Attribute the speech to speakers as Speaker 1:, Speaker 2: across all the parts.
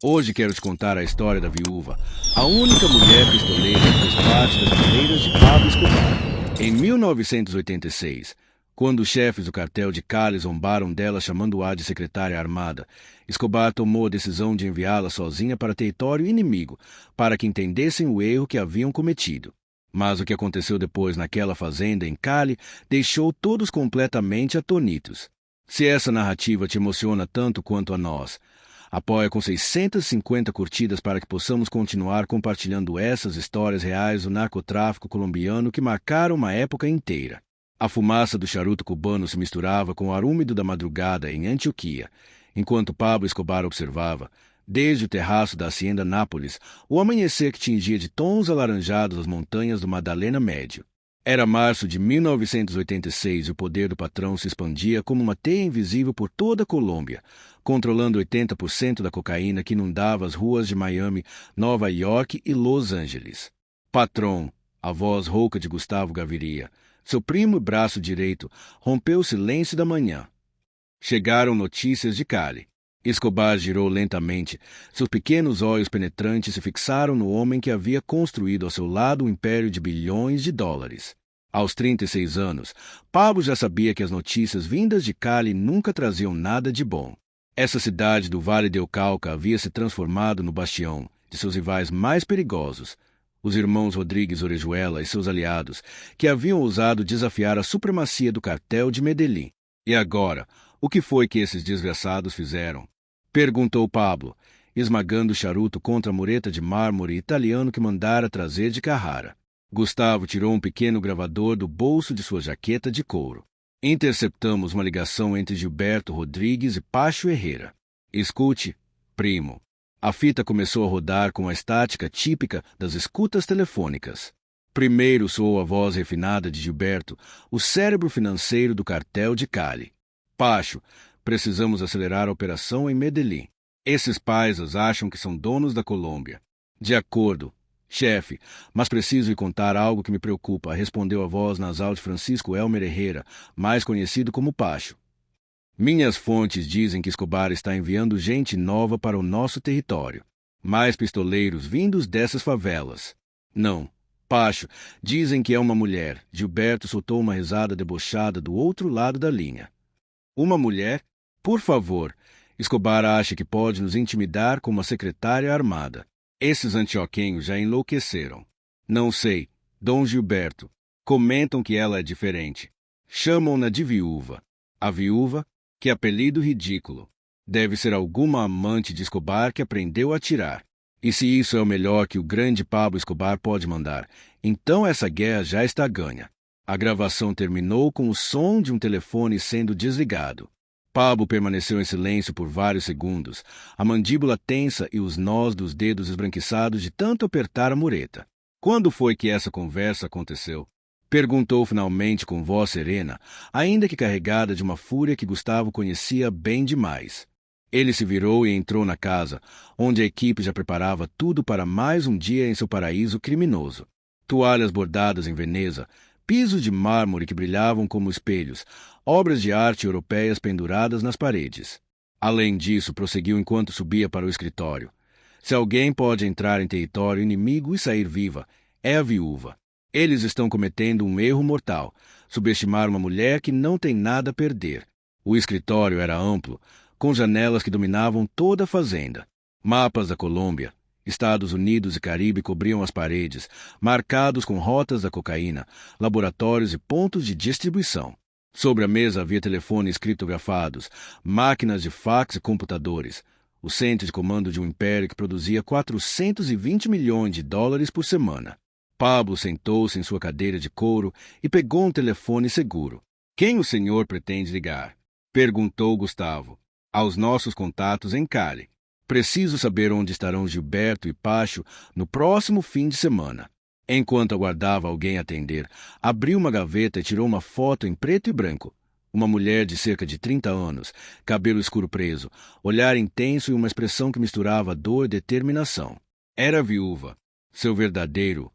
Speaker 1: Hoje quero te contar a história da viúva, a única mulher pistoleira que fez parte das fileiras de Pablo Escobar. Em 1986, quando os chefes do cartel de Cali zombaram dela chamando-a de secretária armada, Escobar tomou a decisão de enviá-la sozinha para território inimigo, para que entendessem o erro que haviam cometido. Mas o que aconteceu depois naquela fazenda em Cali deixou todos completamente atônitos. Se essa narrativa te emociona tanto quanto a nós, apoia com 650 curtidas para que possamos continuar compartilhando essas histórias reais do narcotráfico colombiano que marcaram uma época inteira. A fumaça do charuto cubano se misturava com o ar úmido da madrugada em Antioquia, enquanto Pablo Escobar observava, desde o terraço da Hacienda Nápoles, o amanhecer que tingia de tons alaranjados as montanhas do Madalena Médio. Era março de 1986 e o poder do patrão se expandia como uma teia invisível por toda a Colômbia, controlando 80% da cocaína que inundava as ruas de Miami, Nova York e Los Angeles. Patrão, a voz rouca de Gustavo Gaviria, seu primo e braço direito, rompeu o silêncio da manhã. Chegaram notícias de Cali. Escobar girou lentamente. Seus pequenos olhos penetrantes se fixaram no homem que havia construído ao seu lado um império de bilhões de dólares. Aos 36 anos, Pablo já sabia que as notícias vindas de Cali nunca traziam nada de bom. Essa cidade do Vale del Cauca havia se transformado no bastião de seus rivais mais perigosos, os irmãos Rodrigues Orejuela e seus aliados, que haviam ousado desafiar a supremacia do cartel de Medellín. E agora, o que foi que esses desgraçados fizeram? Perguntou Pablo, esmagando o charuto contra a mureta de mármore italiano que mandara trazer de Carrara. Gustavo tirou um pequeno gravador do bolso de sua jaqueta de couro. Interceptamos uma ligação entre Gilberto Rodrigues e Pacho Herrera. Escute, primo. A fita começou a rodar com a estática típica das escutas telefônicas. Primeiro soou a voz refinada de Gilberto, o cérebro financeiro do cartel de Cali. Pacho, precisamos acelerar a operação em Medellín. Esses paisas acham que são donos da Colômbia. De acordo, chefe, mas preciso lhe contar algo que me preocupa, respondeu a voz nasal de Francisco Elmer Herrera, mais conhecido como Pacho. Minhas fontes dizem que Escobar está enviando gente nova para o nosso território. Mais pistoleiros vindos dessas favelas. Não, Pacho, dizem que é uma mulher. Gilberto soltou uma risada debochada do outro lado da linha. Uma mulher? Por favor. Escobar acha que pode nos intimidar com uma secretária armada. Esses antioquenhos já enlouqueceram. Não sei, Dom Gilberto. Comentam que ela é diferente. Chamam-na de viúva. A viúva? Que apelido ridículo. Deve ser alguma amante de Escobar que aprendeu a atirar. E se isso é o melhor que o grande Pablo Escobar pode mandar, então essa guerra já está ganha. A gravação terminou com o som de um telefone sendo desligado. Pablo permaneceu em silêncio por vários segundos, a mandíbula tensa e os nós dos dedos esbranquiçados de tanto apertar a mureta. Quando foi que essa conversa aconteceu? Perguntou finalmente com voz serena, ainda que carregada de uma fúria que Gustavo conhecia bem demais. Ele se virou e entrou na casa, onde a equipe já preparava tudo para mais um dia em seu paraíso criminoso. Toalhas bordadas em Veneza, pisos de mármore que brilhavam como espelhos, obras de arte europeias penduradas nas paredes. Além disso, prosseguiu enquanto subia para o escritório. Se alguém pode entrar em território inimigo e sair viva, é a viúva. Eles estão cometendo um erro mortal, subestimar uma mulher que não tem nada a perder. O escritório era amplo, com janelas que dominavam toda a fazenda. Mapas da Colômbia, Estados Unidos e Caribe cobriam as paredes, marcados com rotas da cocaína, laboratórios e pontos de distribuição. Sobre a mesa havia telefones criptografados, máquinas de fax e computadores, o centro de comando de um império que produzia 420 milhões de dólares por semana. Pablo sentou-se em sua cadeira de couro e pegou um telefone seguro. Quem o senhor pretende ligar? Perguntou Gustavo. Aos nossos contatos em Cali. Preciso saber onde estarão Gilberto e Pacho no próximo fim de semana. Enquanto aguardava alguém atender, abriu uma gaveta e tirou uma foto em preto e branco. Uma mulher de cerca de 30 anos, cabelo escuro preso, olhar intenso e uma expressão que misturava dor e determinação. Era viúva. Seu verdadeiro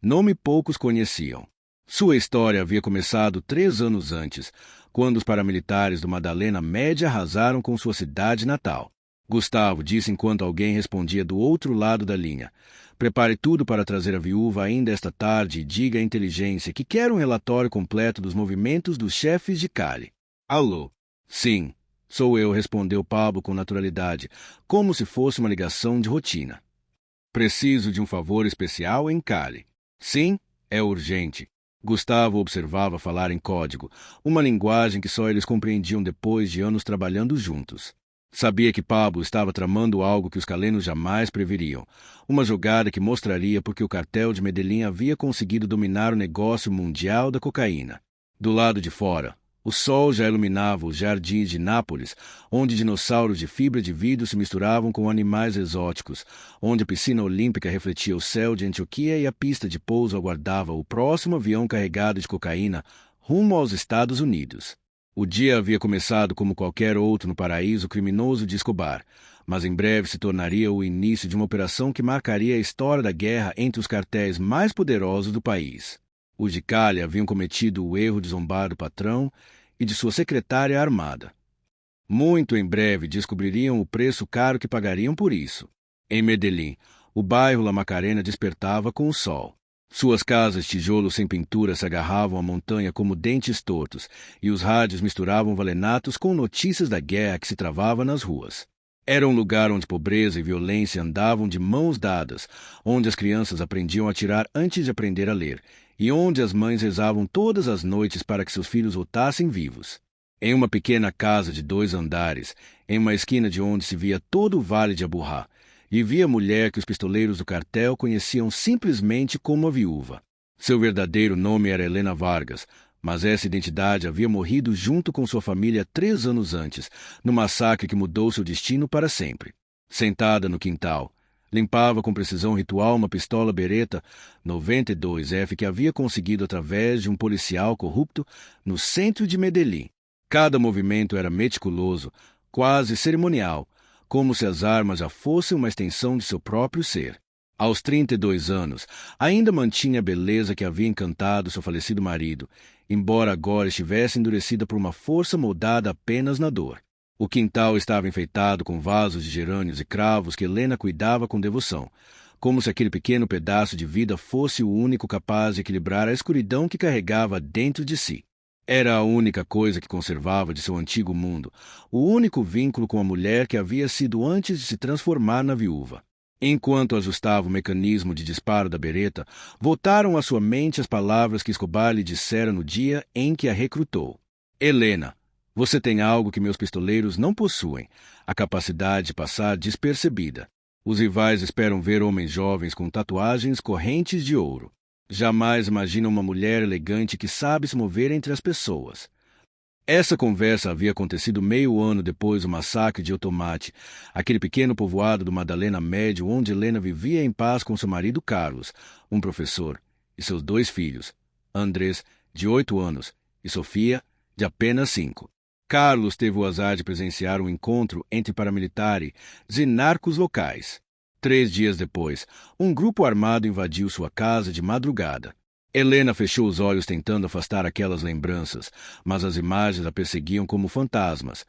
Speaker 1: nome poucos conheciam. Sua história havia começado 3 anos antes, quando os paramilitares do Madalena Média arrasaram com sua cidade natal. Gustavo disse enquanto alguém respondia do outro lado da linha. Prepare tudo para trazer a viúva ainda esta tarde e diga à inteligência que quer um relatório completo dos movimentos dos chefes de Cali. Alô? Sim, sou eu, respondeu Pablo com naturalidade, como se fosse uma ligação de rotina. Preciso de um favor especial em Cali. Sim, é urgente. Gustavo observava falar em código, uma linguagem que só eles compreendiam depois de anos trabalhando juntos. Sabia que Pablo estava tramando algo que os calenos jamais preveriam, uma jogada que mostraria porque o cartel de Medellín havia conseguido dominar o negócio mundial da cocaína. Do lado de fora, o sol já iluminava os jardins de Nápoles, onde dinossauros de fibra de vidro se misturavam com animais exóticos, onde a piscina olímpica refletia o céu de Antioquia e a pista de pouso aguardava o próximo avião carregado de cocaína rumo aos Estados Unidos. O dia havia começado como qualquer outro no paraíso criminoso de Escobar, mas em breve se tornaria o início de uma operação que marcaria a história da guerra entre os cartéis mais poderosos do país. Os de Cali haviam cometido o erro de zombar do patrão e de sua secretária armada. Muito em breve descobririam o preço caro que pagariam por isso. Em Medellín, o bairro La Macarena despertava com o sol. Suas casas de tijolo sem pintura se agarravam à montanha como dentes tortos, e os rádios misturavam valenatos com notícias da guerra que se travava nas ruas. Era um lugar onde pobreza e violência andavam de mãos dadas, onde as crianças aprendiam a atirar antes de aprender a ler, e onde as mães rezavam todas as noites para que seus filhos voltassem vivos. Em uma pequena casa de 2 andares, em uma esquina de onde se via todo o vale de Aburrá, vivia a mulher que os pistoleiros do cartel conheciam simplesmente como a viúva. Seu verdadeiro nome era Helena Vargas, mas essa identidade havia morrido junto com sua família 3 anos antes, no massacre que mudou seu destino para sempre. Sentada no quintal, limpava com precisão ritual uma pistola Beretta 92F que havia conseguido através de um policial corrupto no centro de Medellín. Cada movimento era meticuloso, quase cerimonial, como se as armas já fossem uma extensão de seu próprio ser. Aos 32 anos, ainda mantinha a beleza que havia encantado seu falecido marido, embora agora estivesse endurecida por uma força moldada apenas na dor. O quintal estava enfeitado com vasos de gerânios e cravos que Helena cuidava com devoção, como se aquele pequeno pedaço de vida fosse o único capaz de equilibrar a escuridão que carregava dentro de si. Era a única coisa que conservava de seu antigo mundo, o único vínculo com a mulher que havia sido antes de se transformar na viúva. Enquanto ajustava o mecanismo de disparo da Beretta, voltaram à sua mente as palavras que Escobar lhe dissera no dia em que a recrutou. Helena, você tem algo que meus pistoleiros não possuem, a capacidade de passar despercebida. Os rivais esperam ver homens jovens com tatuagens correntes de ouro. Jamais imaginam uma mulher elegante que sabe se mover entre as pessoas. Essa conversa havia acontecido meio ano depois do massacre de El Tomate, aquele pequeno povoado do Madalena Médio onde Helena vivia em paz com seu marido Carlos, um professor, e seus 2 filhos, Andrés, de 8 anos, e Sofia, de apenas 5. Carlos teve o azar de presenciar um encontro entre paramilitares e narcos locais. 3 dias depois, um grupo armado invadiu sua casa de madrugada. Helena fechou os olhos tentando afastar aquelas lembranças, mas as imagens a perseguiam como fantasmas.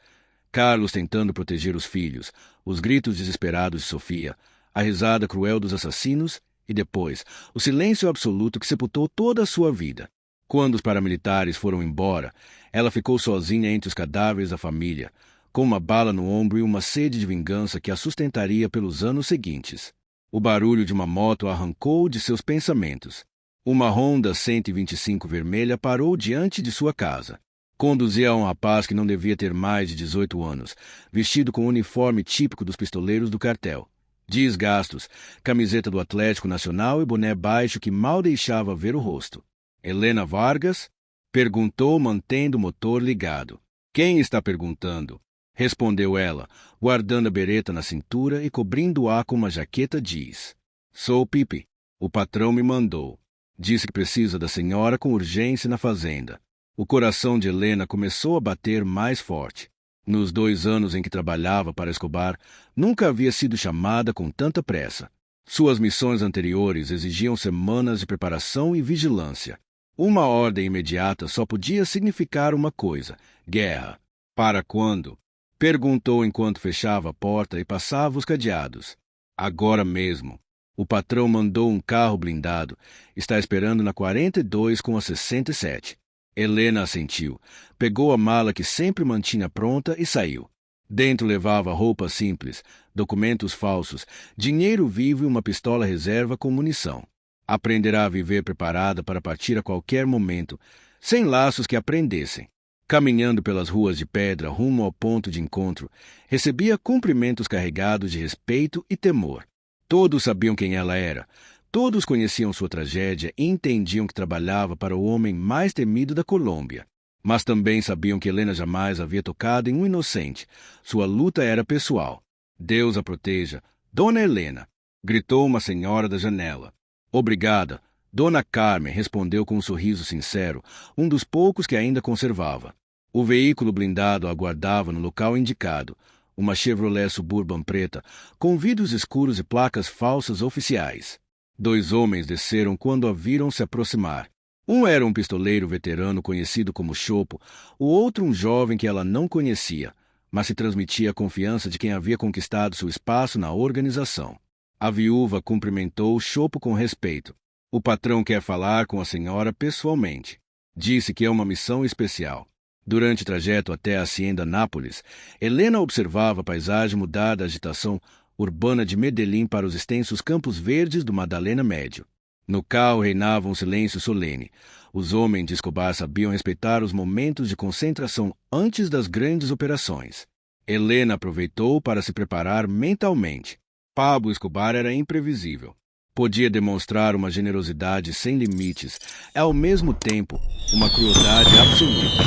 Speaker 1: Carlos tentando proteger os filhos, os gritos desesperados de Sofia, a risada cruel dos assassinos e depois o silêncio absoluto que sepultou toda a sua vida. Quando os paramilitares foram embora, ela ficou sozinha entre os cadáveres da família, com uma bala no ombro e uma sede de vingança que a sustentaria pelos anos seguintes. O barulho de uma moto a arrancou de seus pensamentos. Uma Honda 125 vermelha parou diante de sua casa. Conduzia a um rapaz que não devia ter mais de 18 anos, vestido com o uniforme típico dos pistoleiros do cartel. Dias gastos, camiseta do Atlético Nacional e boné baixo que mal deixava ver o rosto. Helena Vargas? Perguntou, mantendo o motor ligado. Quem está perguntando? Respondeu ela, guardando a bereta na cintura e cobrindo-a com uma jaqueta jeans. Sou Pipe. O patrão me mandou. Disse que precisa da senhora com urgência na fazenda. O coração de Helena começou a bater mais forte. Nos 2 anos em que trabalhava para Escobar, nunca havia sido chamada com tanta pressa. Suas missões anteriores exigiam semanas de preparação e vigilância. Uma ordem imediata só podia significar uma coisa: guerra. Para quando? Perguntou enquanto fechava a porta e passava os cadeados. Agora mesmo. O patrão mandou um carro blindado. Está esperando na 42 com a 67. Helena assentiu. Pegou a mala que sempre mantinha pronta e saiu. Dentro levava roupas simples, documentos falsos, dinheiro vivo e uma pistola reserva com munição. Aprenderá a viver preparada para partir a qualquer momento, sem laços que a prendessem. Caminhando pelas ruas de pedra rumo ao ponto de encontro, recebia cumprimentos carregados de respeito e temor. Todos sabiam quem ela era. Todos conheciam sua tragédia e entendiam que trabalhava para o homem mais temido da Colômbia. Mas também sabiam que Helena jamais havia tocado em um inocente. Sua luta era pessoal. Deus a proteja. Dona Helena! Gritou uma senhora da janela. Obrigada. Dona Carmen respondeu com um sorriso sincero, um dos poucos que ainda conservava. O veículo blindado aguardava no local indicado, uma Chevrolet Suburban preta, com vidros escuros e placas falsas oficiais. 2 homens desceram quando a viram se aproximar. Um era um pistoleiro veterano conhecido como Chopo, o outro um jovem que ela não conhecia, mas se transmitia a confiança de quem havia conquistado seu espaço na organização. A viúva cumprimentou Chopo com respeito. O patrão quer falar com a senhora pessoalmente. Disse que é uma missão especial. Durante o trajeto até a Hacienda Nápoles, Helena observava a paisagem mudar da agitação urbana de Medellín para os extensos campos verdes do Madalena Médio. No carro reinava um silêncio solene. Os homens de Escobar sabiam respeitar os momentos de concentração antes das grandes operações. Helena aproveitou para se preparar mentalmente. Pablo Escobar era imprevisível. Podia demonstrar uma generosidade sem limites, e ao mesmo tempo, uma crueldade absoluta.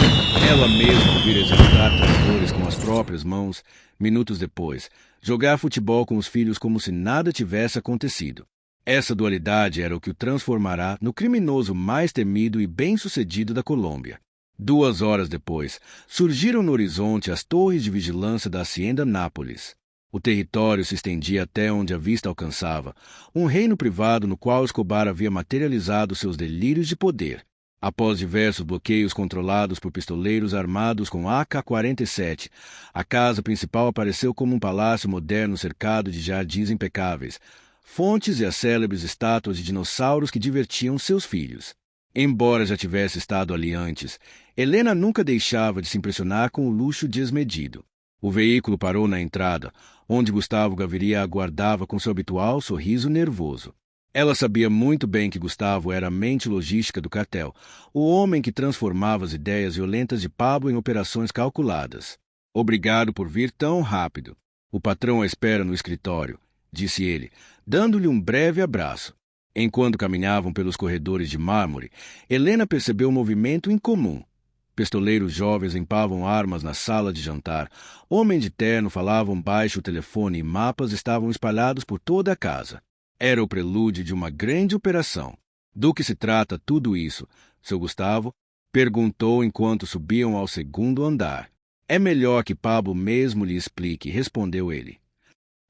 Speaker 1: Ela mesma vir executar traidores com as próprias mãos, minutos depois, jogar futebol com os filhos como se nada tivesse acontecido. Essa dualidade era o que o transformará no criminoso mais temido e bem-sucedido da Colômbia. 2 horas depois, surgiram no horizonte as torres de vigilância da Hacienda Nápoles. O território se estendia até onde a vista alcançava, um reino privado no qual Escobar havia materializado seus delírios de poder. Após diversos bloqueios controlados por pistoleiros armados com AK-47, a casa principal apareceu como um palácio moderno cercado de jardins impecáveis, fontes e as célebres estátuas de dinossauros que divertiam seus filhos. Embora já tivesse estado ali antes, Helena nunca deixava de se impressionar com o luxo desmedido. O veículo parou na entrada, onde Gustavo Gaviria aguardava com seu habitual sorriso nervoso. Ela sabia muito bem que Gustavo era a mente logística do cartel, o homem que transformava as ideias violentas de Pablo em operações calculadas. Obrigado por vir tão rápido. O patrão a espera no escritório, disse ele, dando-lhe um breve abraço. Enquanto caminhavam pelos corredores de mármore, Helena percebeu um movimento incomum. Pistoleiros jovens limpavam armas na sala de jantar. Homens de terno falavam baixo o telefone e mapas estavam espalhados por toda a casa. Era o prelúdio de uma grande operação. Do que se trata tudo isso, seu Gustavo? Perguntou enquanto subiam ao 2º andar. É melhor que Pablo mesmo lhe explique, respondeu ele.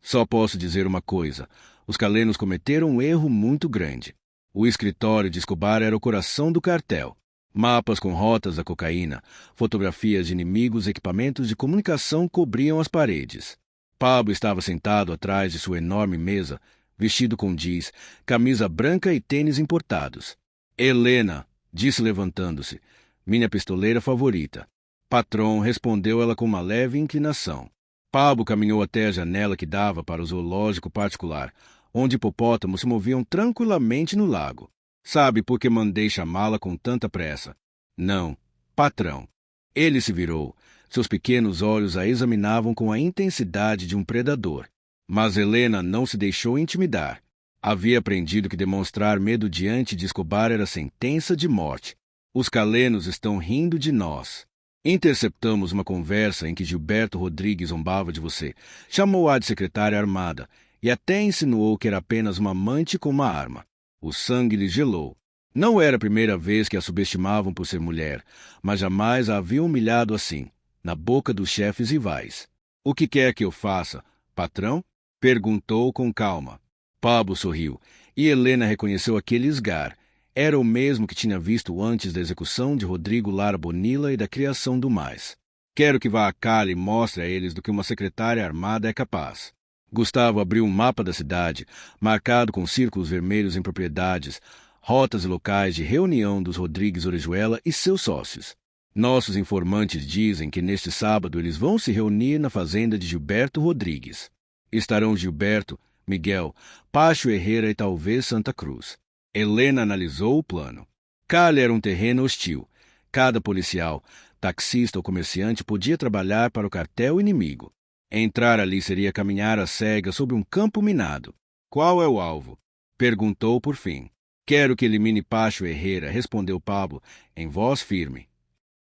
Speaker 1: Só posso dizer uma coisa. Os calenos cometeram um erro muito grande. O escritório de Escobar era o coração do cartel. Mapas com rotas da cocaína, fotografias de inimigos e equipamentos de comunicação cobriam as paredes. Pablo estava sentado atrás de sua enorme mesa, vestido com jeans, camisa branca e tênis importados. Helena, disse levantando-se, minha pistoleira favorita. Patrão, respondeu ela com uma leve inclinação. Pablo caminhou até a janela que dava para o zoológico particular, onde hipopótamos se moviam tranquilamente no lago. Sabe por que mandei chamá-la com tanta pressa? Não, patrão. Ele se virou. Seus pequenos olhos a examinavam com a intensidade de um predador. Mas Helena não se deixou intimidar. Havia aprendido que demonstrar medo diante de Escobar era sentença de morte. Os calenos estão rindo de nós. Interceptamos uma conversa em que Gilberto Rodrigues zombava de você, chamou-a de secretária armada e até insinuou que era apenas uma amante com uma arma. O sangue lhe gelou. Não era a primeira vez que a subestimavam por ser mulher, mas jamais a haviam humilhado assim, na boca dos chefes rivais. O que quer que eu faça, patrão? Perguntou com calma. Pablo sorriu, e Helena reconheceu aquele esgar. Era o mesmo que tinha visto antes da execução de Rodrigo Lara Bonilla e da criação do mais. Quero que vá a Cali e mostre a eles do que uma secretária armada é capaz. Gustavo abriu um mapa da cidade, marcado com círculos vermelhos em propriedades, rotas e locais de reunião dos Rodrigues Orejuela e seus sócios. Nossos informantes dizem que neste sábado eles vão se reunir na fazenda de Gilberto Rodrigues. Estarão Gilberto, Miguel, Pacho Herrera e talvez Santa Cruz. Helena analisou o plano. Cali era um terreno hostil. Cada policial, taxista ou comerciante podia trabalhar para o cartel inimigo. Entrar ali seria caminhar às cegas sobre um campo minado. Qual é o alvo? Perguntou por fim. Quero que elimine Pacho Herrera, respondeu Pablo, em voz firme.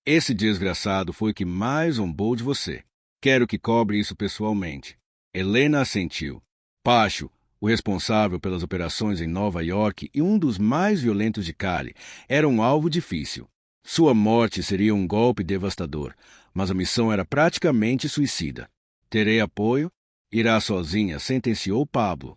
Speaker 1: Esse desgraçado foi o que mais zombou de você. Quero que cobre isso pessoalmente. Helena assentiu. Pacho, o responsável pelas operações em Nova York e um dos mais violentos de Cali, era um alvo difícil. Sua morte seria um golpe devastador, mas a missão era praticamente suicida. Terei apoio? Irá sozinha, sentenciou Pablo.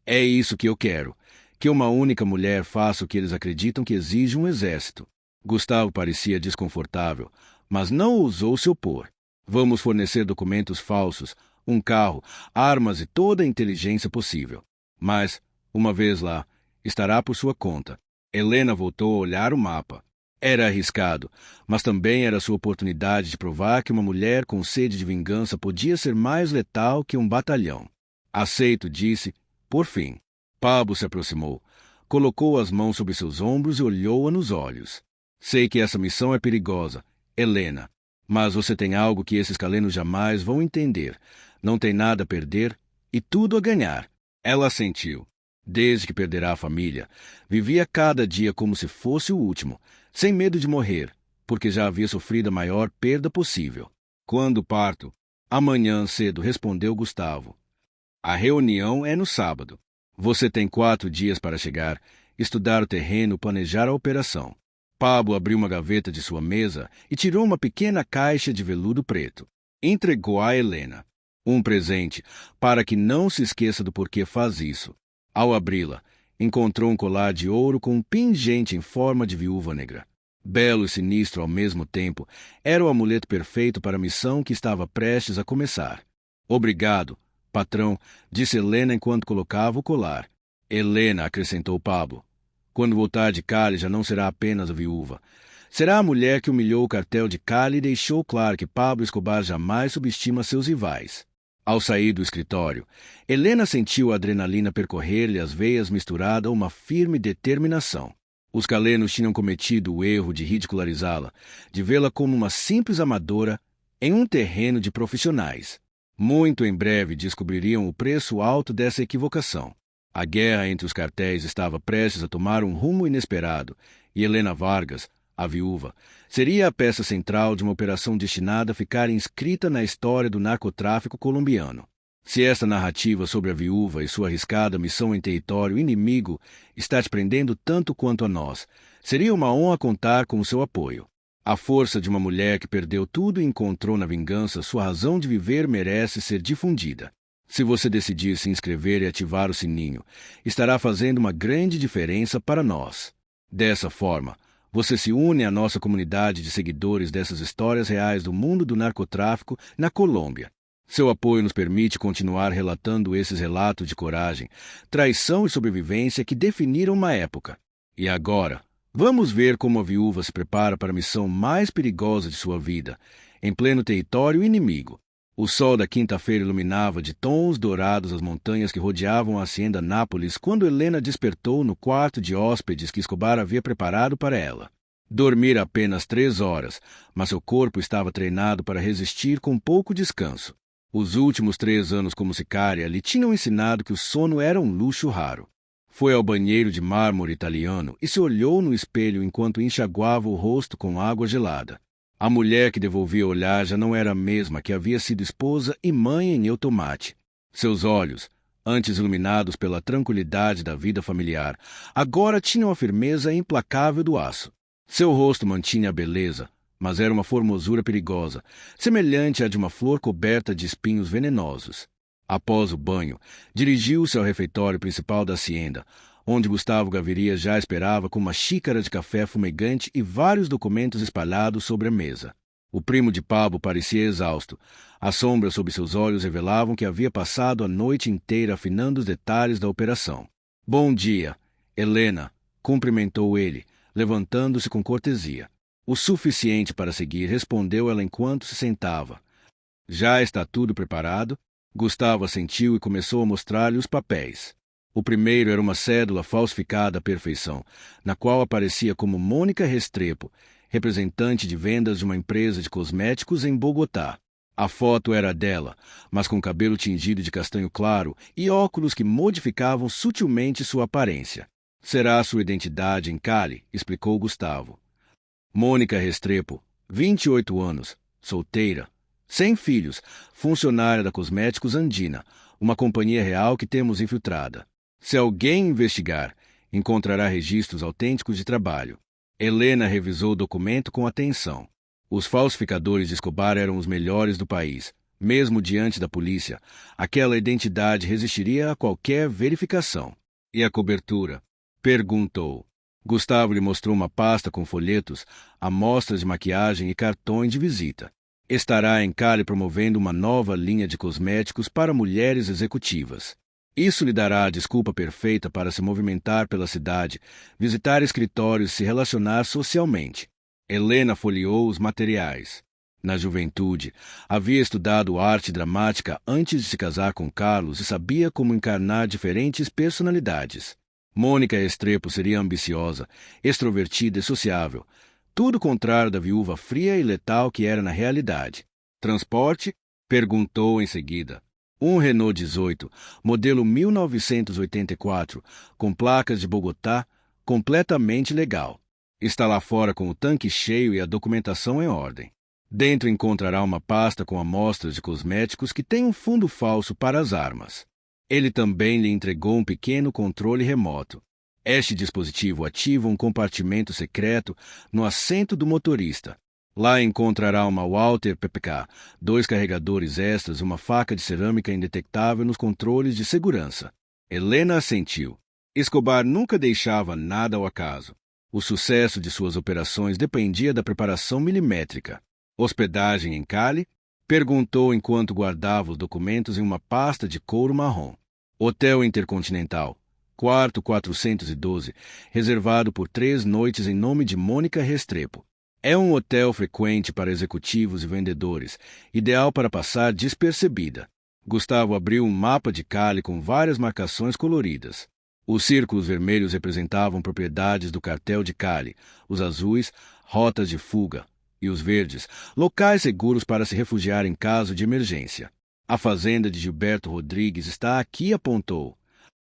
Speaker 1: É isso que eu quero, que uma única mulher faça o que eles acreditam que exige um exército. Gustavo parecia desconfortável, mas não ousou se opor. Vamos fornecer documentos falsos, um carro, armas e toda a inteligência possível. Mas, uma vez lá, estará por sua conta. Helena voltou a olhar o mapa. Era arriscado, mas também era sua oportunidade de provar que uma mulher com sede de vingança podia ser mais letal que um batalhão. Aceito, disse, por fim. Pablo se aproximou, colocou as mãos sobre seus ombros e olhou-a nos olhos. Sei que essa missão é perigosa, Helena, mas você tem algo que esses calenos jamais vão entender. Não tem nada a perder e tudo a ganhar. Ela assentiu. Desde que perderá a família, vivia cada dia como se fosse o último, sem medo de morrer, porque já havia sofrido a maior perda possível. Quando parto? Amanhã cedo, respondeu Gustavo. A reunião é no sábado. Você tem 4 dias para chegar, estudar o terreno, planejar a operação. Pablo abriu uma gaveta de sua mesa e tirou uma pequena caixa de veludo preto. Entregou a Helena. Um presente, para que não se esqueça do porquê faz isso. Ao abri-la, encontrou um colar de ouro com um pingente em forma de viúva negra. Belo e sinistro ao mesmo tempo, era o amuleto perfeito para a missão que estava prestes a começar. Obrigado, patrão, disse Helena enquanto colocava o colar. Helena, acrescentou Pablo. Quando voltar de Cali já não será apenas a viúva. Será a mulher que humilhou o cartel de Cali e deixou claro que Pablo Escobar jamais subestima seus rivais. Ao sair do escritório, Helena sentiu a adrenalina percorrer-lhe as veias misturada a uma firme determinação. Os calenos tinham cometido o erro de ridicularizá-la, de vê-la como uma simples amadora em um terreno de profissionais. Muito em breve descobririam o preço alto dessa equivocação. A guerra entre os cartéis estava prestes a tomar um rumo inesperado, e Helena Vargas, a viúva, seria a peça central de uma operação destinada a ficar inscrita na história do narcotráfico colombiano. Se esta narrativa sobre a viúva e sua arriscada missão em território inimigo está te prendendo tanto quanto a nós, seria uma honra contar com o seu apoio. A força de uma mulher que perdeu tudo e encontrou na vingança sua razão de viver merece ser difundida. Se você decidir se inscrever e ativar o sininho, estará fazendo uma grande diferença para nós. Dessa forma, você se une à nossa comunidade de seguidores dessas histórias reais do mundo do narcotráfico na Colômbia. Seu apoio nos permite continuar relatando esses relatos de coragem, traição e sobrevivência que definiram uma época. E agora, vamos ver como a viúva se prepara para a missão mais perigosa de sua vida, em pleno território inimigo. O sol da quinta-feira iluminava de tons dourados as montanhas que rodeavam a hacienda Nápoles quando Helena despertou no quarto de hóspedes que Escobar havia preparado para ela. Dormira apenas 3 horas, mas seu corpo estava treinado para resistir com pouco descanso. Os últimos 3 anos como sicária lhe tinham ensinado que o sono era um luxo raro. Foi ao banheiro de mármore italiano e se olhou no espelho enquanto enxaguava o rosto com água gelada. A mulher que devolvia o olhar já não era a mesma que havia sido esposa e mãe em Eutomate. Seus olhos, antes iluminados pela tranquilidade da vida familiar, agora tinham a firmeza implacável do aço. Seu rosto mantinha a beleza, mas era uma formosura perigosa, semelhante à de uma flor coberta de espinhos venenosos. Após o banho, dirigiu-se ao refeitório principal da hacienda, onde Gustavo Gaviria já esperava com uma xícara de café fumegante e vários documentos espalhados sobre a mesa. O primo de Pablo parecia exausto. As sombras sob seus olhos revelavam que havia passado a noite inteira afinando os detalhes da operação. Bom dia, Helena, cumprimentou ele, levantando-se com cortesia. O suficiente para seguir, respondeu ela enquanto se sentava. Já está tudo preparado? Gustavo assentiu e começou a mostrar-lhe os papéis. O primeiro era uma cédula falsificada à perfeição, na qual aparecia como Mônica Restrepo, representante de vendas de uma empresa de cosméticos em Bogotá. A foto era dela, mas com cabelo tingido de castanho claro e óculos que modificavam sutilmente sua aparência. Será sua identidade em Cali, explicou Gustavo. Mônica Restrepo, 28 anos, solteira, sem filhos, funcionária da Cosméticos Andina, uma companhia real que temos infiltrada. Se alguém investigar, encontrará registros autênticos de trabalho. Helena revisou o documento com atenção. Os falsificadores de Escobar eram os melhores do país. Mesmo diante da polícia, aquela identidade resistiria a qualquer verificação. E a cobertura? Perguntou. Gustavo lhe mostrou uma pasta com folhetos, amostras de maquiagem e cartões de visita. Estará em Cali promovendo uma nova linha de cosméticos para mulheres executivas. Isso lhe dará a desculpa perfeita para se movimentar pela cidade, visitar escritórios e se relacionar socialmente. Helena folheou os materiais. Na juventude, havia estudado arte dramática antes de se casar com Carlos e sabia como encarnar diferentes personalidades. Mônica Restrepo seria ambiciosa, extrovertida e sociável, tudo o contrário da viúva fria e letal que era na realidade. Transporte? Perguntou em seguida. Um Renault 18, modelo 1984, com placas de Bogotá, completamente legal. Está lá fora com o tanque cheio e a documentação em ordem. Dentro encontrará uma pasta com amostras de cosméticos que tem um fundo falso para as armas. Ele também lhe entregou um pequeno controle remoto. Este dispositivo ativa um compartimento secreto no assento do motorista. Lá encontrará uma Walther PPK, 2 carregadores extras e uma faca de cerâmica indetectável nos controles de segurança. Helena assentiu. Escobar nunca deixava nada ao acaso. O sucesso de suas operações dependia da preparação milimétrica. Hospedagem em Cali? Perguntou enquanto guardava os documentos em uma pasta de couro marrom. Hotel Intercontinental, quarto 412, reservado por 3 noites em nome de Mônica Restrepo. É um hotel frequente para executivos e vendedores, ideal para passar despercebida. Gustavo abriu um mapa de Cali com várias marcações coloridas. Os círculos vermelhos representavam propriedades do cartel de Cali, os azuis, rotas de fuga, e os verdes, locais seguros para se refugiar em caso de emergência. A fazenda de Gilberto Rodrigues está aqui, apontou.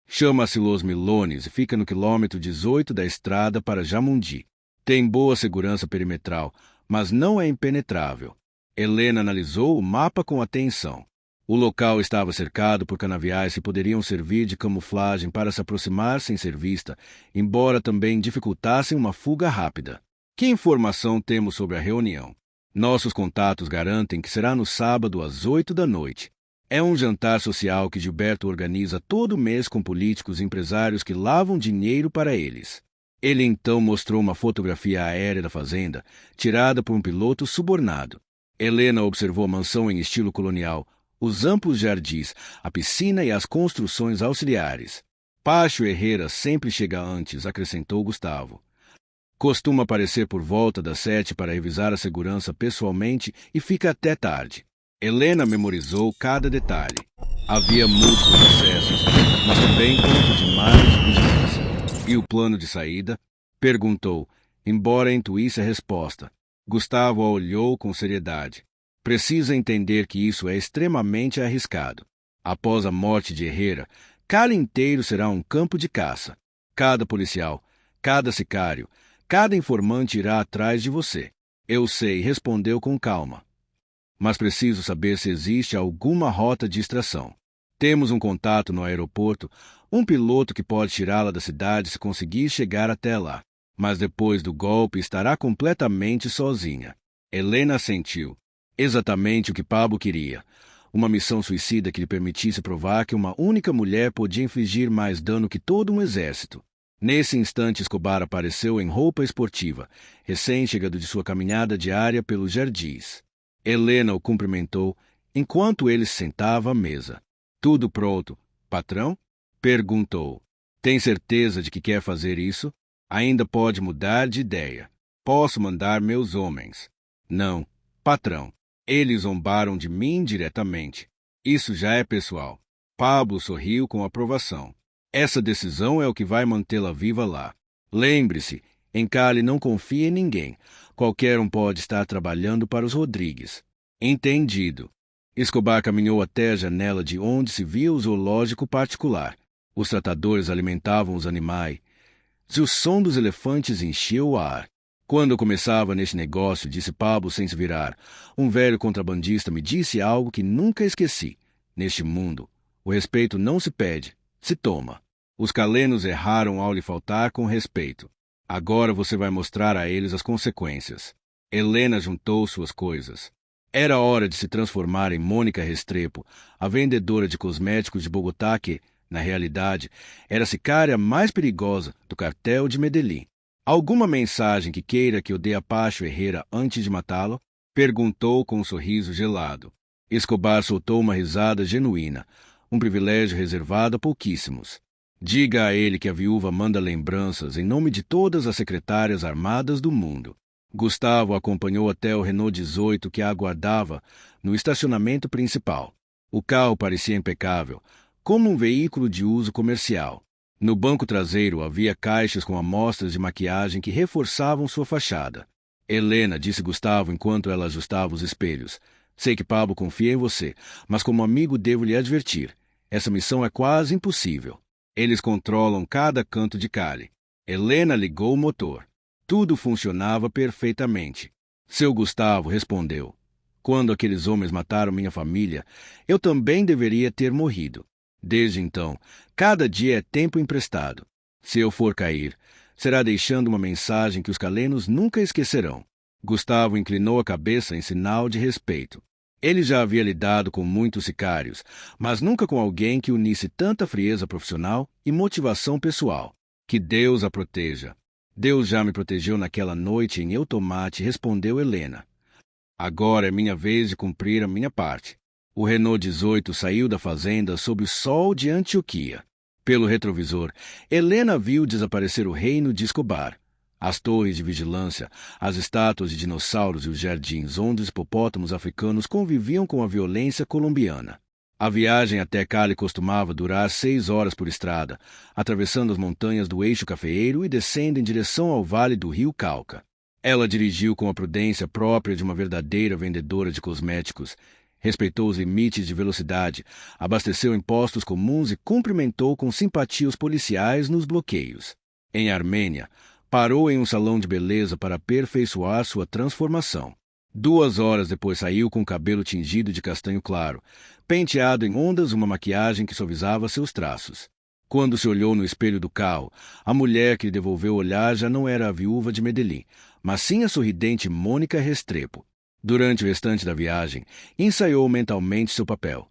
Speaker 1: Chama-se Los Milones e fica no quilômetro 18 da estrada para Jamundi. Tem boa segurança perimetral, mas não é impenetrável. Helena analisou o mapa com atenção. O local estava cercado por canaviais que poderiam servir de camuflagem para se aproximar sem ser vista, embora também dificultassem uma fuga rápida. Que informação temos sobre a reunião? Nossos contatos garantem que será no sábado às 8 da noite. É um jantar social que Gilberto organiza todo mês com políticos e empresários que lavam dinheiro para eles. Ele então mostrou uma fotografia aérea da fazenda, tirada por um piloto subornado. Helena observou a mansão em estilo colonial, os amplos jardins, a piscina e as construções auxiliares. Pacho Herrera sempre chega antes, acrescentou Gustavo. Costuma aparecer por volta das 7 para revisar a segurança pessoalmente e fica até tarde. Helena memorizou cada detalhe. Havia múltiplos acessos, mas também pontos de mais vigilância. E o plano de saída? Perguntou, embora intuísse a resposta. Gustavo a olhou com seriedade. Precisa entender que isso é extremamente arriscado. Após a morte de Herrera, Cali inteiro será um campo de caça. Cada policial, cada sicário, cada informante irá atrás de você. Eu sei, respondeu com calma. Mas preciso saber se existe alguma rota de extração. Temos um contato no aeroporto, um piloto que pode tirá-la da cidade se conseguir chegar até lá. Mas depois do golpe estará completamente sozinha. Helena assentiu. Exatamente o que Pablo queria. Uma missão suicida que lhe permitisse provar que uma única mulher podia infligir mais dano que todo um exército. Nesse instante, Escobar apareceu em roupa esportiva, recém-chegado de sua caminhada diária pelos jardins. Helena o cumprimentou enquanto ele se sentava à mesa. Tudo pronto, patrão? Perguntou. Tem certeza de que quer fazer isso? Ainda pode mudar de ideia. Posso mandar meus homens. Não, patrão. Eles zombaram de mim diretamente. Isso já é pessoal. Pablo sorriu com aprovação. Essa decisão é o que vai mantê-la viva lá. Lembre-se, em Cali não confia em ninguém. Qualquer um pode estar trabalhando para os Rodrigues. Entendido. Escobar caminhou até a janela de onde se via o zoológico particular. Os tratadores alimentavam os animais. E o som dos elefantes encheu o ar. Quando eu começava neste negócio, disse Pablo sem se virar, um velho contrabandista me disse algo que nunca esqueci. Neste mundo, o respeito não se pede, se toma. Os calenos erraram ao lhe faltar com respeito. Agora você vai mostrar a eles as consequências. Helena juntou suas coisas. Era hora de se transformar em Mônica Restrepo, a vendedora de cosméticos de Bogotá que, na realidade, era a sicária mais perigosa do cartel de Medellín. Alguma mensagem que queira que eu dê a Pacho Herrera antes de matá-lo? Perguntou com um sorriso gelado. Escobar soltou uma risada genuína, um privilégio reservado a pouquíssimos. Diga a ele que a viúva manda lembranças em nome de todas as secretárias armadas do mundo. Gustavo acompanhou até o Renault 18 que a aguardava no estacionamento principal. O carro parecia impecável, como um veículo de uso comercial. No banco traseiro havia caixas com amostras de maquiagem que reforçavam sua fachada. Helena, disse Gustavo enquanto ela ajustava os espelhos. Sei que Pablo confia em você, mas como amigo devo lhe advertir. Essa missão é quase impossível. Eles controlam cada canto de Cali. Helena ligou o motor. Tudo funcionava perfeitamente. Seu Gustavo respondeu. Quando aqueles homens mataram minha família, eu também deveria ter morrido. Desde então, cada dia é tempo emprestado. Se eu for cair, será deixando uma mensagem que os calenos nunca esquecerão. Gustavo inclinou a cabeça em sinal de respeito. Ele já havia lidado com muitos sicários, mas nunca com alguém que unisse tanta frieza profissional e motivação pessoal. Que Deus a proteja. Deus já me protegeu naquela noite em Eutomate, respondeu Helena. Agora é minha vez de cumprir a minha parte. O Renault 18 saiu da fazenda sob o sol de Antioquia. Pelo retrovisor, Helena viu desaparecer o reino de Escobar. As torres de vigilância, as estátuas de dinossauros e os jardins onde os hipopótamos africanos conviviam com a violência colombiana. A viagem até Cali costumava durar 6 horas por estrada, atravessando as montanhas do eixo cafeeiro e descendo em direção ao vale do rio Cauca. Ela dirigiu com a prudência própria de uma verdadeira vendedora de cosméticos, respeitou os limites de velocidade, abasteceu em postos comuns e cumprimentou com simpatia os policiais nos bloqueios. Em Armênia, parou em um salão de beleza para aperfeiçoar sua transformação. 2 horas depois saiu com o cabelo tingido de castanho claro, penteado em ondas, uma maquiagem que suavizava seus traços. Quando se olhou no espelho do carro, a mulher que lhe devolveu o olhar já não era a viúva de Medellín, mas sim a sorridente Mônica Restrepo. Durante o restante da viagem, ensaiou mentalmente seu papel.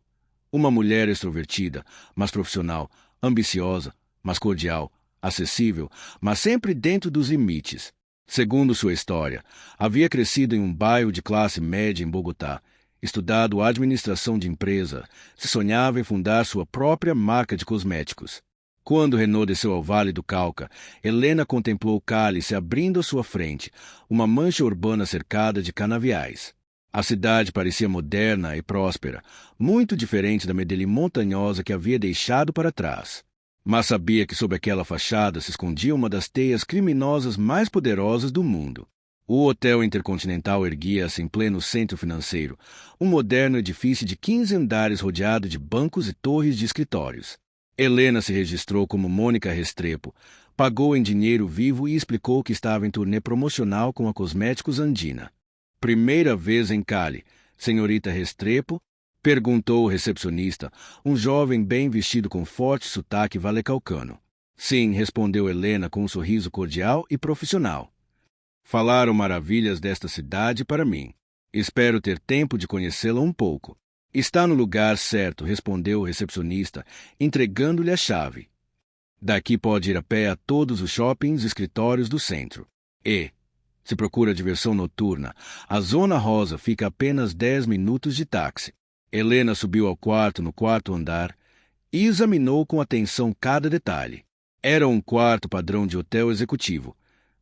Speaker 1: Uma mulher extrovertida, mas profissional, ambiciosa, mas cordial, acessível, mas sempre dentro dos limites. Segundo sua história, havia crescido em um bairro de classe média em Bogotá, estudado administração de empresa, se sonhava em fundar sua própria marca de cosméticos. Quando Renault desceu ao Vale do Cauca, Helena contemplou Cali se abrindo à sua frente, uma mancha urbana cercada de canaviais. A cidade parecia moderna e próspera, muito diferente da Medellín montanhosa que havia deixado para trás. Mas sabia que sob aquela fachada se escondia uma das teias criminosas mais poderosas do mundo. O Hotel Intercontinental erguia-se em pleno centro financeiro, um moderno edifício de 15 andares rodeado de bancos e torres de escritórios. Helena se registrou como Mônica Restrepo, pagou em dinheiro vivo e explicou que estava em turnê promocional com a Cosméticos Andina. Primeira vez em Cali, senhorita Restrepo? Perguntou o recepcionista, um jovem bem vestido com forte sotaque valecalcano. Sim, respondeu Helena com um sorriso cordial e profissional. Falaram maravilhas desta cidade para mim. Espero ter tempo de conhecê-la um pouco. Está no lugar certo, respondeu o recepcionista, entregando-lhe a chave. Daqui pode ir a pé a todos os shoppings e escritórios do centro. E, se procura diversão noturna, a Zona Rosa fica a apenas 10 minutos de táxi. Helena subiu ao quarto no quarto andar e examinou com atenção cada detalhe. Era um quarto padrão de hotel executivo.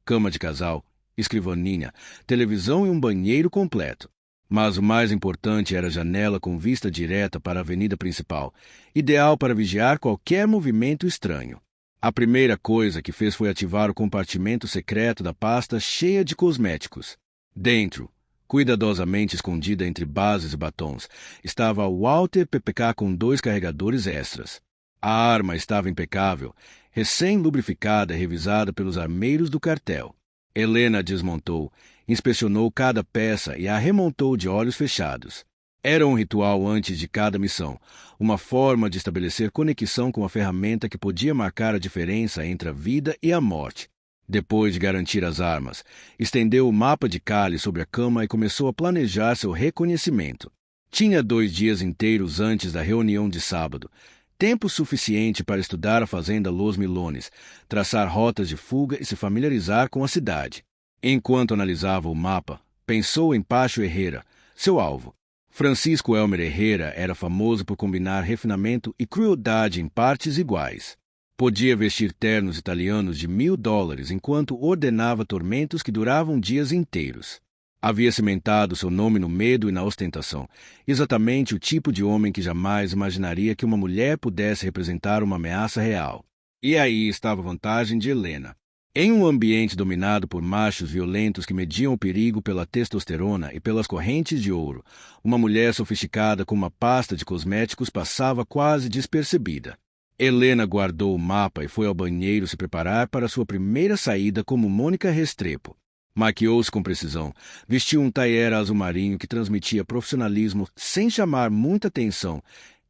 Speaker 1: Cama de casal, escrivaninha, televisão e um banheiro completo. Mas o mais importante era a janela com vista direta para a avenida principal, ideal para vigiar qualquer movimento estranho. A primeira coisa que fez foi ativar o compartimento secreto da pasta cheia de cosméticos. Dentro, cuidadosamente escondida entre bases e batons, estava a Walther PPK com 2 carregadores extras. A arma estava impecável, recém-lubrificada e revisada pelos armeiros do cartel. Helena desmontou, inspecionou cada peça e a remontou de olhos fechados. Era um ritual antes de cada missão, uma forma de estabelecer conexão com a ferramenta que podia marcar a diferença entre a vida e a morte. Depois de garantir as armas, estendeu o mapa de Cali sobre a cama e começou a planejar seu reconhecimento. Tinha 2 dias inteiros antes da reunião de sábado, tempo suficiente para estudar a fazenda Los Milones, traçar rotas de fuga e se familiarizar com a cidade. Enquanto analisava o mapa, pensou em Pacho Herrera, seu alvo. Francisco Elmer Herrera era famoso por combinar refinamento e crueldade em partes iguais. Podia vestir ternos italianos de $1.000 enquanto ordenava tormentos que duravam dias inteiros. Havia cimentado seu nome no medo e na ostentação, exatamente o tipo de homem que jamais imaginaria que uma mulher pudesse representar uma ameaça real. E aí estava a vantagem de Helena. Em um ambiente dominado por machos violentos que mediam o perigo pela testosterona e pelas correntes de ouro, uma mulher sofisticada com uma pasta de cosméticos passava quase despercebida. Helena guardou o mapa e foi ao banheiro se preparar para sua primeira saída como Mônica Restrepo. Maquiou-se com precisão, vestiu um tailleur azul marinho que transmitia profissionalismo sem chamar muita atenção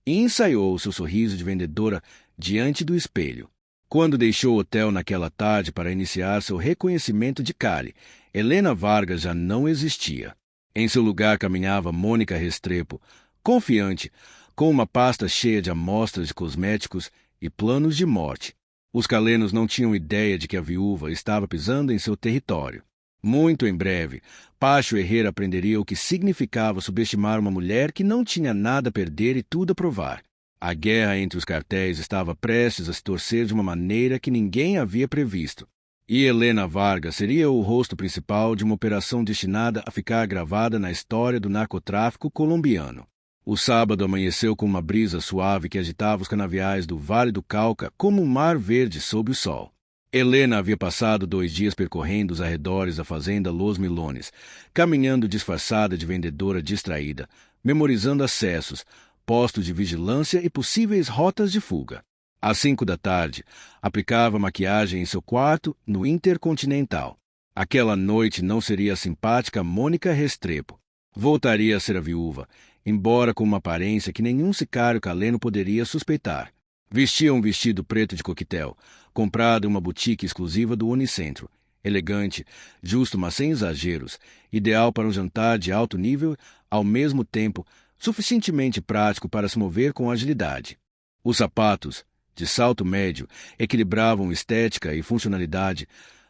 Speaker 1: e ensaiou seu sorriso de vendedora diante do espelho. Quando deixou o hotel naquela tarde para iniciar seu reconhecimento de Cali, Helena Vargas já não existia. Em seu lugar caminhava Mônica Restrepo, confiante, com uma pasta cheia de amostras de cosméticos e planos de morte. Os calenos não tinham ideia de que a viúva estava pisando em seu território. Muito em breve, Pacho Herrera aprenderia o que significava subestimar uma mulher que não tinha nada a perder e tudo a provar. A guerra entre os cartéis estava prestes a se torcer de uma maneira que ninguém havia previsto. E Helena Vargas seria o rosto principal de uma operação destinada a ficar gravada na história do narcotráfico colombiano. O sábado amanheceu com uma brisa suave que agitava os canaviais do Vale do Cauca como um mar verde sob o sol. Helena havia passado 2 dias percorrendo os arredores da fazenda Los Milones, caminhando disfarçada de vendedora distraída, memorizando acessos, postos de vigilância e possíveis rotas de fuga. Às 5 da tarde, aplicava maquiagem em seu quarto no Intercontinental. Aquela noite não seria a simpática Mônica Restrepo. Voltaria a ser a viúva, embora com uma aparência que nenhum sicário caleno poderia suspeitar. Vestia um vestido preto de coquetel, comprado em uma boutique exclusiva do Unicentro. Elegante, justo mas sem exageros, ideal para um jantar de alto nível, ao mesmo tempo suficientemente prático para se mover com agilidade. Os sapatos, de salto médio, equilibravam estética e funcionalidade,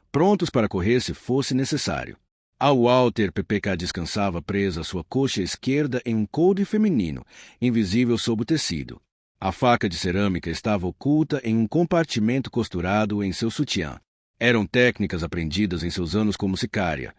Speaker 1: prontos para correr se fosse necessário. A Walther PPK descansava presa à sua coxa esquerda em um coldre feminino, invisível sob o tecido. A faca de cerâmica estava oculta em um compartimento costurado em seu sutiã. Eram técnicas aprendidas em seus anos como sicária.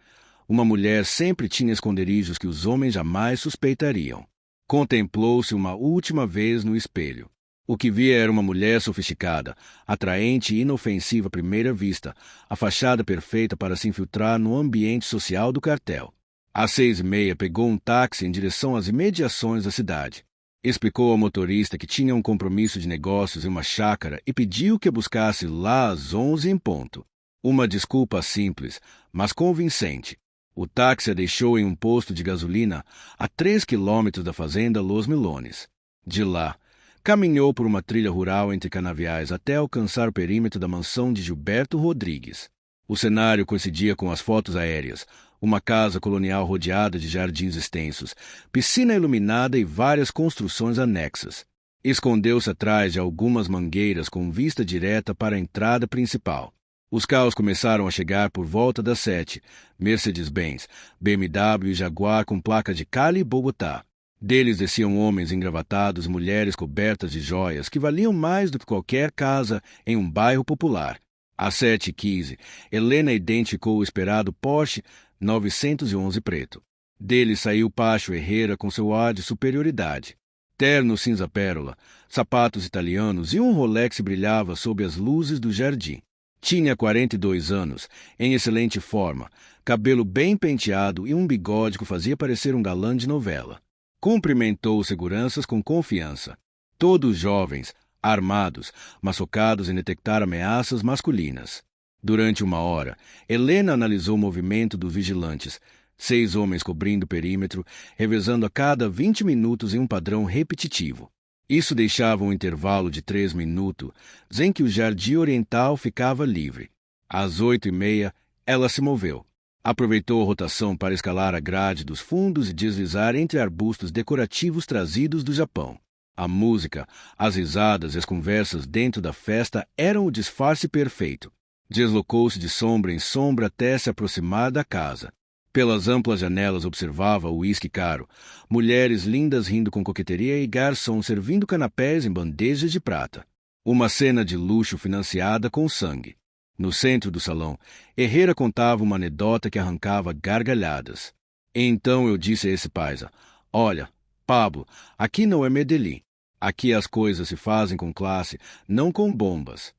Speaker 1: Uma mulher sempre tinha esconderijos que os homens jamais suspeitariam. Contemplou-se uma última vez no espelho. O que via era uma mulher sofisticada, atraente e inofensiva à primeira vista, a fachada perfeita para se infiltrar no ambiente social do cartel. Às 6h30, pegou um táxi em direção às imediações da cidade. Explicou ao motorista que tinha um compromisso de negócios em uma chácara e pediu que a buscasse lá às 11 em ponto. Uma desculpa simples, mas convincente. O táxi a deixou em um posto de gasolina a 3 quilômetros da fazenda Los Milones. De lá, caminhou por uma trilha rural entre canaviais até alcançar o perímetro da mansão de Gilberto Rodrigues. O cenário coincidia com as fotos aéreas, uma casa colonial rodeada de jardins extensos, piscina iluminada e várias construções anexas. Escondeu-se atrás de algumas mangueiras com vista direta para a entrada principal. Os carros começaram a chegar por volta das 7, Mercedes-Benz, BMW e Jaguar com placa de Cali e Bogotá. Deles desciam homens engravatados e mulheres cobertas de joias que valiam mais do que qualquer casa em um bairro popular. Às 7h15, Helena identificou o esperado Porsche 911 preto. Dele saiu Pacho Herrera com seu ar de superioridade. Terno cinza pérola, sapatos italianos e um Rolex brilhava sob as luzes do jardim. Tinha 42 anos, em excelente forma, cabelo bem penteado e um bigode que o fazia parecer um galã de novela. Cumprimentou os seguranças com confiança. Todos jovens, armados, mas focados em detectar ameaças masculinas. Durante 1 hora, Helena analisou o movimento dos vigilantes, 6 homens cobrindo o perímetro, revezando a cada 20 minutos em um padrão repetitivo. Isso deixava um intervalo de 3 minutos, em que o jardim oriental ficava livre. Às 8h30, ela se moveu. Aproveitou a rotação para escalar a grade dos fundos e deslizar entre arbustos decorativos trazidos do Japão. A música, as risadas e as conversas dentro da festa eram o disfarce perfeito. Deslocou-se de sombra em sombra até se aproximar da casa. Pelas amplas janelas observava o uísque caro, mulheres lindas rindo com coqueteria e garçons servindo canapés em bandejas de prata. Uma cena de luxo financiada com sangue. No centro do salão, Herrera contava uma anedota que arrancava gargalhadas. Então eu disse a esse paisa: "Olha, Pablo, aqui não é Medellín. Aqui as coisas se fazem com classe, não com bombas."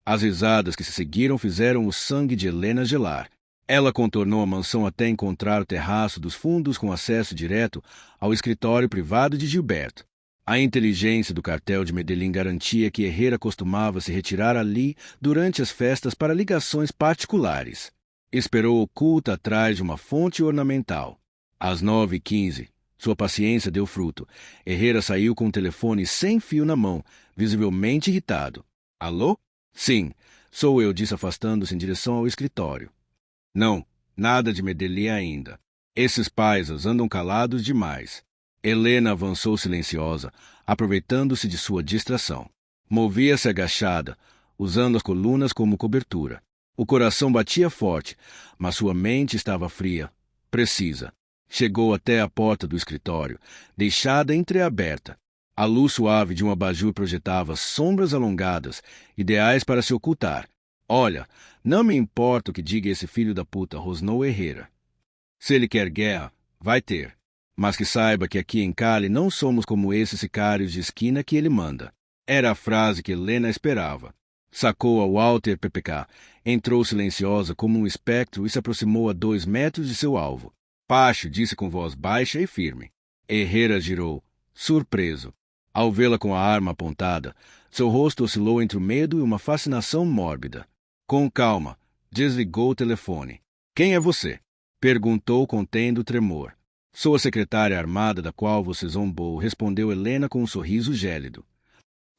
Speaker 1: As risadas que se seguiram fizeram o sangue de Helena gelar. Ela contornou a mansão até encontrar o terraço dos fundos com acesso direto ao escritório privado de Gilberto. A inteligência do cartel de Medellín garantia que Herrera costumava se retirar ali durante as festas para ligações particulares. Esperou oculta atrás de uma fonte ornamental. Às 9h15, sua paciência deu fruto. Herrera saiu com o telefone sem fio na mão, visivelmente irritado. "Alô?" "Sim, sou eu", disse afastando-se em direção ao escritório. "Não, nada de Medellín ainda. Esses paisas andam calados demais." Helena avançou silenciosa, aproveitando-se de sua distração. Movia-se agachada, usando as colunas como cobertura. O coração batia forte, mas sua mente estava fria, precisa. Chegou até a porta do escritório, deixada entreaberta. A luz suave de um abajur projetava sombras alongadas, ideais para se ocultar. "Olha, não me importa o que diga esse filho da puta", rosnou Herrera. "Se ele quer guerra, vai ter. Mas que saiba que aqui em Cali não somos como esses sicários de esquina que ele manda." Era a frase que Helena esperava. Sacou a Walter PPK, entrou silenciosa como um espectro e se aproximou a 2 metros de seu alvo. "Pacho", disse com voz baixa e firme. Herrera girou, surpreso. Ao vê-la com a arma apontada, seu rosto oscilou entre o medo e uma fascinação mórbida. Com calma, desligou o telefone. "Quem é você?" perguntou contendo o tremor. "Sou a secretária armada da qual você zombou", respondeu Helena com um sorriso gélido.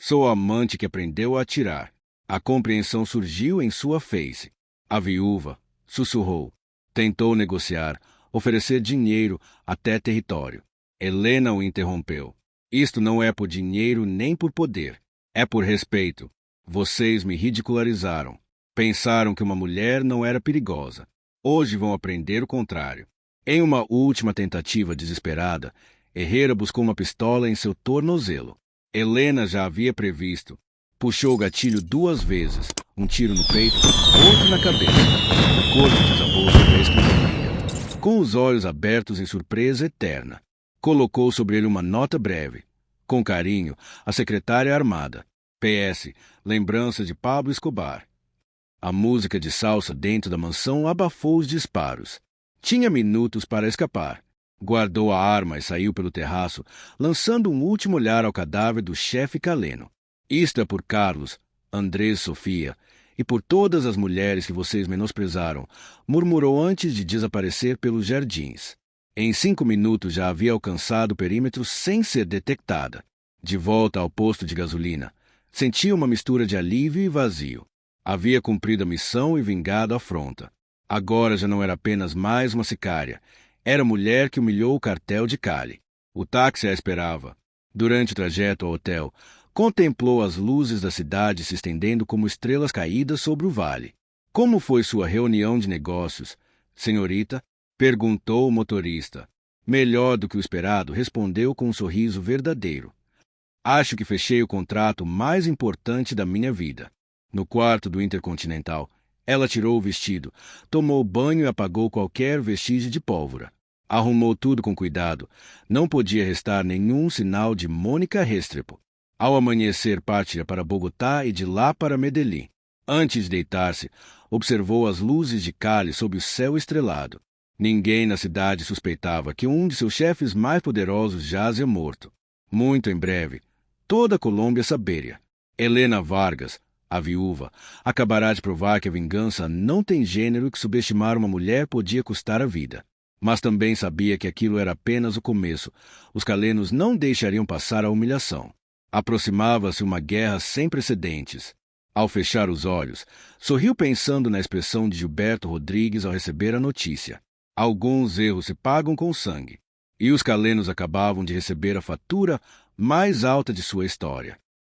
Speaker 1: "Sou a amante que aprendeu a atirar." A compreensão surgiu em sua face. A viúva sussurrou. Tentou negociar, oferecer dinheiro, até território. Helena o interrompeu. "Isto não é por dinheiro nem por poder. É por respeito. Vocês me ridicularizaram. Pensaram que uma mulher não era perigosa. Hoje vão aprender o contrário." Em uma última tentativa desesperada, Herrera buscou uma pistola em seu tornozelo. Helena já havia previsto. Puxou o gatilho 2 vezes, um tiro no peito, outro na cabeça. O corpo desabou sobre a escrivaninha. Com os olhos abertos em surpresa eterna, colocou sobre ele uma nota breve. Com carinho, a secretária armada. PS, lembrança de Pablo Escobar. A música de salsa dentro da mansão abafou os disparos. Tinha minutos para escapar. Guardou a arma e saiu pelo terraço, lançando um último olhar ao cadáver do chefe Caleno. "Isto é por Carlos, Andrés, Sofia, e por todas as mulheres que vocês menosprezaram", murmurou antes de desaparecer pelos jardins. Em 5 minutos já havia alcançado o perímetro sem ser detectada. De volta ao posto de gasolina, sentia uma mistura de alívio e vazio. Havia cumprido a missão e vingado a afronta. Agora já não era apenas mais uma sicária. Era a mulher que humilhou o cartel de Cali. O táxi a esperava. Durante o trajeto ao hotel, contemplou as luzes da cidade se estendendo como estrelas caídas sobre o vale. Como foi sua reunião de negócios, senhorita? Perguntou o motorista. Melhor do que o esperado, respondeu com um sorriso verdadeiro. Acho que fechei o contrato mais importante da minha vida. No quarto do Intercontinental, ela tirou o vestido, tomou banho e apagou qualquer vestígio de pólvora. Arrumou tudo com cuidado. Não podia restar nenhum sinal de Mônica Restrepo. Ao amanhecer, partia para Bogotá e de lá para Medellín. Antes de deitar-se, observou as luzes de Cali sob o céu estrelado. Ninguém na cidade suspeitava que um de seus chefes mais poderosos jazia morto. Muito em breve, toda a Colômbia saberia. Helena Vargas, a viúva, acabará de provar que a vingança não tem gênero e que subestimar uma mulher podia custar a vida. Mas também sabia que aquilo era apenas o começo. Os calenos não deixariam passar a humilhação. Aproximava-se uma guerra sem precedentes. Ao fechar os olhos, sorriu pensando na expressão de Gilberto Rodrigues ao receber a notícia. Alguns erros se pagam com sangue. E os calenos acabavam de receber a fatura mais alta de sua história.